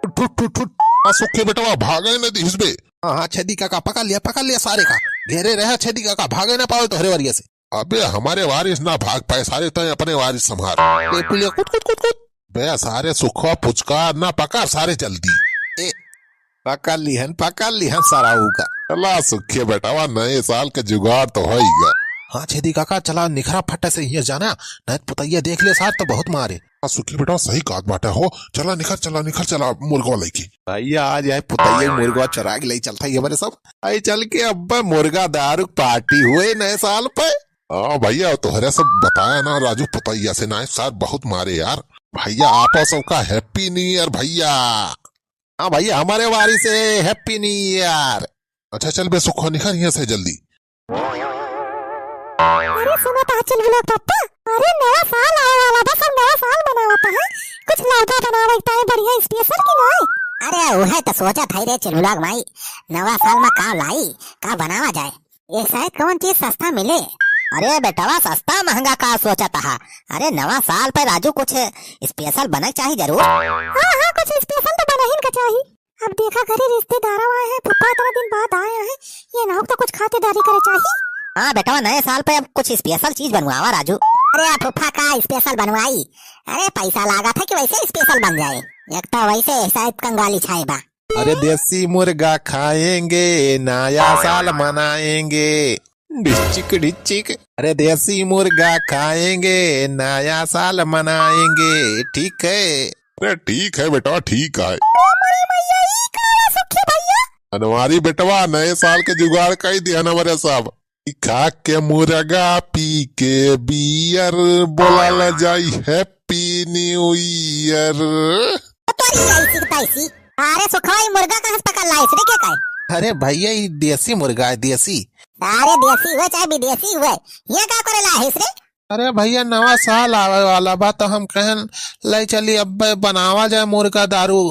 ठुट ठुट ठुट सुखे बेटवा भागे न दिस बे। हाँ छेदी काका पकड़ लिया सारे का। घेरे रहे छेदी काका, भागे ना पाओ तो हरे वरिया से। अबे हमारे वारिस ना भाग पाए, सारे तो अपने वारिस संभाल। पुलिया कुट कुट कुट कुट। बे सारे सुखो पुचकार ना पका सारे जल्दी। पकड़ लिहन सारा होगा। चला सुखे बेटवा, नए साल के जुगाड़ तो होगा। हाँ छेदी काका चला निखरा फट्टे से ये जाना, नहीं पुतैया देख ले सार तो बहुत मारे। सुखी बेटा सही काट बाटे हो। चला निखर चला मुर्गा लेके। भैया आज आए पुतैया मुर्गा चरा के ले चलता है हमारे सब। आई चल के अब्बा मुर्गा दारू पार्टी हुए नए साल पे। हाँ भैया तोहरे सब बताया ना राजू, पुतैया से नए साल बहुत मारे यार। भैया आपा सबका हैप्पी न्यू ईयर भैया। हाँ भैया हमारे वारी से हैप्पी न्यू ईयर। अच्छा चल बे सुखो निखर यहाँ से जल्दी। अरे सुनो तो चल बोलो पापा, अरे नया साल आने वाला, बस हम नया साल मनावता है, कुछ लाउटा बनावता है बढ़िया स्पेशल की नहीं। अरे वो है तो सोचा था रे चलुलाग माई, नवा साल में का लाई का बनावा जाए, ये शायद कौन चीज सस्ता मिले। अरे बेटवा सस्ता महंगा का सोचा था। अरे नवा साल पे राजू कुछ स्पेशल बना चाहिए जरूर। हाँ कुछ स्पेशल तो बना ही का चाहिए। अब देखा घरे रिश्तेदार आए हैं, पप्पा इतना दिन बाद आए हैं, ये ना हो तो कुछ खातिरदारी करे चाहिए। हाँ बेटा नए साल पे अब कुछ स्पेशल चीज बनवावा राजू। अरे फूफा का स्पेशल बनवाई, अरे पैसा लगा था कि वैसे स्पेशल बन जाए, एक तो वैसे शायद कंगाली छाए बा। अरे देसी मुर्गा खाएंगे नया साल मनाएंगे, डिचिक। अरे देसी मुर्गा खाएंगे नया साल मनाएंगे, ठीक है। अरे ठीक है बेटा ठीक है। हमारी बेटवा नए साल के जुगाड़ का ही ध्यान हमारे साहब। खा के मुर्गा पी के बियर, बोला ला जाई हैप्पी न्यू ईयर। अरे सुखाई मुर्गा कहाँ से पकड़ लाई क्या का? अरे भैया ये देसी मुर्गा है, देसी। अरे देसी हुए चाहे विदेशी हुए, ये क्या करे ला है रे? अरे भैया नवा साल आवे वाला बा तो हम कहन ले चली अब बनावा जाए मुर्गा दारू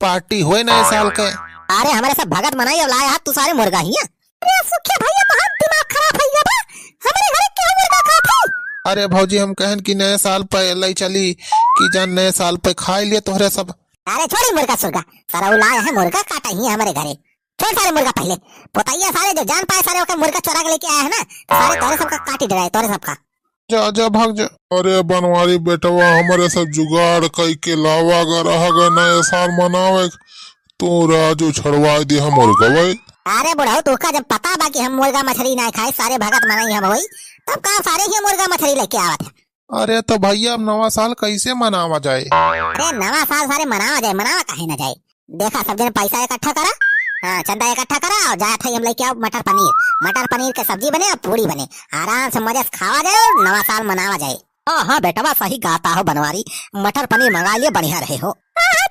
पार्टी हुए नए साल के। अरे हमारे सब भगत मनाई और लाया तू सारे मुर्गा ही है। अरे सुखे भैया तो हम दिमाग खराब है बा, हमारे घर क्या मुर्गा खाते। अरे भौजी हम कहन कि नए साल पे ले चली कि जान नए साल पे खाई लिए तोहरे सब। अरे छोड़ी मुर्गा सुर्गा, सारा लाया है मुर्गा काटा ही है हमारे घरे। छोड़ सारे मुर्गा पहले, पोतैया सारे जो जान पाए सारे ओके मुर्गा चुरा के लेके आया है ना, तो सारे तोरे सबका काटी डराए तोरे सबका। जा भाग जा। अरे बनवारी बेटवा हमारे सब जुगाड़ कई के लावा रह गए नए साल मनावे, तो राजू छड़वा दे हम मुर्गा भाई। अरे बुढ़ाओ तुका जब पता बा कि हम मुर्गा मछली ना खाए, सारे भगत मनाई हम वही, तब कहा सारे ही मुर्गा मछली लेके आवा था। अरे तो भैया अब नवा साल कैसे मनावा जाए? अरे नवा साल सारे मनावा जाए, मनावा काहे ना जाए। देखा सब जन पैसा इकट्ठा करा, हाँ चंदा इकट्ठा करा और जाए थे हम लेके आओ मटर पनीर के सब्जी बने और पूरी बने, आराम से मजे से खावा जाए और नवा साल मनावा जाए। हाँ बेटवा सही गाता हो बनवारी, मटर पनीर मंगा लिए बढ़िया रहे हो।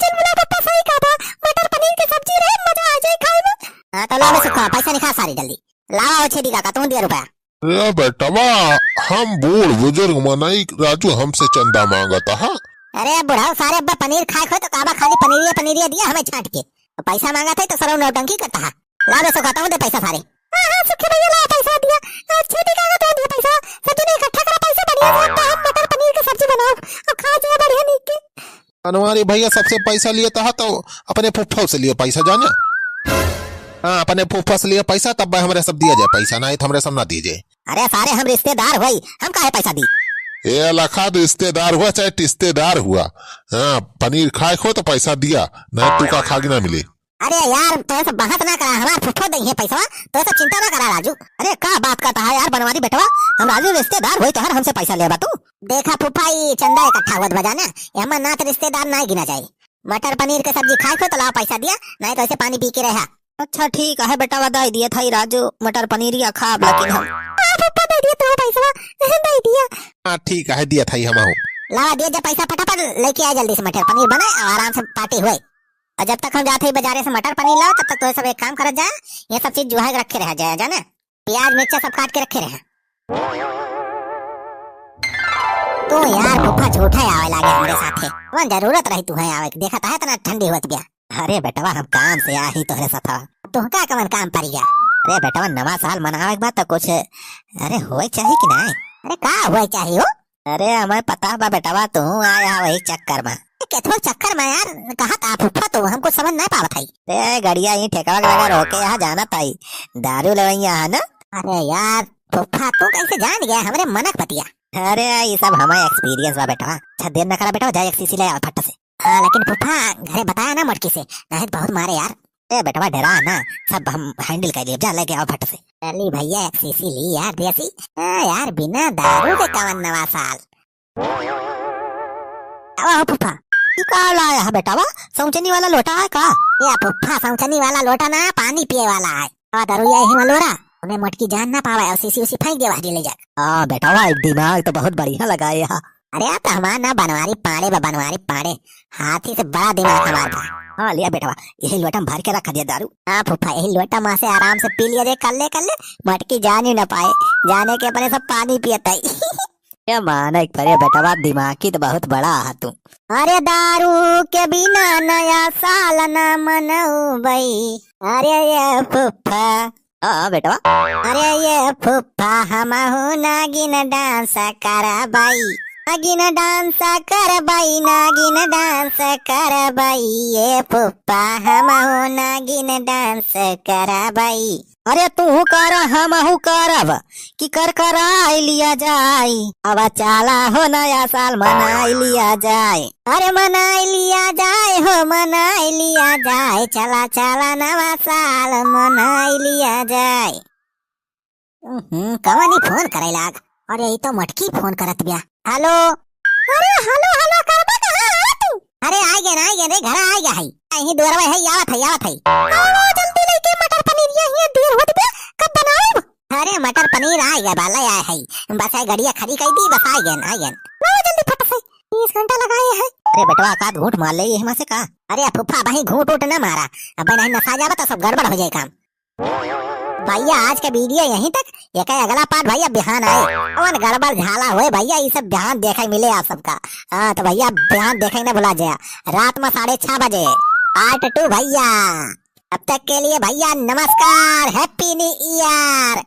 चल बोला पप्पा सही कहा, मटर पनीर की सब्जी रहे मजा आ जाए खाए में। हाँ तो लाओ सुखा पैसा निकाल सारी जल्दी लाओ छेदी काका तुम दिया रुपया। अरे बेटवा हम बूढ़ बुजुर्ग मनाई, राजू हमसे चंदा मांगता है। अरे बुढ़ाओ सारे अब्बा पनीर खाए खो तो काबा खाली पनीरिया दिया हमें छाट के, तो पैसा मांगा था तो सर नौटंकी करता है। लाओ सुखा तुम दे पैसा सारे। हाँ सुखे भैया ला पैसा दिया, छेदी काका तो दिया पैसा, सब ने इकट्ठा करा पैसा बढ़िया से हम मटर पनीर की सब्जी बनाओ और खा जाए बढ़िया नीक के। बनवारी भैया सबसे पैसा लिए था तो अपने फुफ्फो से लिए पैसा जाना। हाँ अपने फूफा से लिया पैसा तब हमारे सब दिया जाए पैसा, ना तो हमारे सब ना दीजिए। अरे सारे हम रिश्तेदार हुई, हम काहे पैसा दी? ये लखा तो रिश्तेदार हुआ चाहे रिश्तेदार हुआ, हाँ पनीर खाए खो तो पैसा दिया, नहीं तू का खागी ना मिले। अरे यार तो सब बहस ना करा, हमारा फुफो देंगे पैसा, तो सब चिंता ना करा राजू। अरे क्या बात करता है यार बनवारी बेटवा, हम राजू रिश्तेदार हुई तो हर हमसे पैसा लेबा तू। देखा फुफा ये चंदा इकट्ठा हुआ बजाना, हम ना तो रिश्तेदार ना गिना जाए। मटर पनीर के सब्जी खाए खो तो लाओ पैसा दिया, नहीं तो ऐसे पानी पी के रहा। अच्छा ठीक है बेटा बधाई दिया था राजू, मटर पनीर या खा लेकिन हम पप्पा दे दिया तो पैसा दे दिया। हाँ ठीक है दिया था हम लावा दिया, जब पैसा फटाफट लेके आए जल्दी से मटर पनीर बनाए और आराम से पार्टी हुए। और जब तक हम जाते ही बाजारे से मटर पनीर लाओ तब तक तो सब एक काम कर जाए, ये सब चीज जो है रखे रह जाए जाना, प्याज मिर्चा सब काट के रखे रहे। तो यार फूफा झूठा आवे लागे हमारे साथे, वन जरूरत रही तू है आवे, देखा था इतना ठंडी होत गया। अरे बेटवा हम काम से आ ही तोहरे साथ, तो का कवन काम पर गया। अरे बेटा नवा साल मनावे के बाद तो कुछ अरे होए चाहिए कि नहीं? अरे का होए चाहिए हो? अरे हमें पता बा बेटा तू आया वही चक्कर में। केथो चक्कर में यार कहा था फुफा तो हमको समझ नहीं पावत है। ते गड़िया ही ठेका लगा रोके यहाँ जाना था दारू लेवैया है ना। अरे यार फुफा तू कैसे जान गया हमरे मनक पतिया? अरे ये सब हमारे एक्सपीरियंस बा बेटा। अच्छा देर न करा बेटा जाए एक सीसी ले आ फट से। लेकिन फुफा घरे बताया ना मटकी से नहीं बहुत मारे यार। ए बेटा डरा ना सब हम हैंडल कर लिए जा लेके आओ फट से। चली भैया एक सीसी ली यार देसी। यार बिना दारू के कवन नवा साल। आओ फुफा का लाया है बेटा सौचनी वाला लोटा है का? ये फुफा सौचनी वाला लोटा ना पानी पिए वाला है। दारू यही मलोरा उन्हें मटकी जान ना पावा और सीसी उसी फेंक दे ले जा। हाँ बेटा दिमाग तो बहुत बढ़िया लगा है। अरे आप तो हमारा ना बनवारी पाड़े बनवारी पाड़े हाथी से बड़ा दिमाग हमारा। हाँ लिया बेटा यही लोटा में भर के रखा दिया दारू। हाँ फुफा यही लोटा माँ से आराम से पी लिया कर ले मटकी जान ही न पाए जाने के अपने सब पानी पियता ही। क्या माना परे बेटा दिमाग की तो बहुत बड़ा है तू। अरे दारू के बिना नया साल न मनाऊ भाई। अरे ये फुफा हाँ बेटा अरे ये फुफा हम नागिन डांस करा बाई नागिन डांस कर बाई नागिन डांस कर बाई। ये फुफा हम नागिन डांस करा बाई। अरे तू कर हम करब कि कर लिया जाए। अब चाला हो नया साल मनाई लिया जाए। अरे मनाई लिया जाए हो मनाई लिया जाए। चला चला नवा साल मनाई लिया जाए। कवानी फोन करे लाग। अरे ये तो मटकी फोन करत बिया। हेलो अरे हेलो हेलो करबे कहां है तू? अरे आ गए रे घर आ गया है यही दूर में है आवत है। आओ जल्दी लेके मटर पनीर यही देर होत बे कब बनाएब? अरे मटर पनीर आ गया बाला आया है बस है गड़िया खड़ी कर दी बस आ गए। आओ जल्दी फट से 20 घंटा लगाए है। अरे बेटवा का घूट मार ले यहाँ से का? अरे फुफा भाई घूट उठ न मारा अब नहीं नशा जावा तो सब गड़बड़ हो जाए काम। भैया आज का वीडियो यहीं तक ये का अगला पार्ट भैया बिहान आए और गड़बड़ झाला हुए भैया ये सब बिहान देखा मिले आप सबका। हाँ तो भैया बिहान देखा न भुला जाए रात में 6:30 बजे पार्ट 2 भैया। अब तक के लिए भैया नमस्कार हैप्पी न्यू ईयर।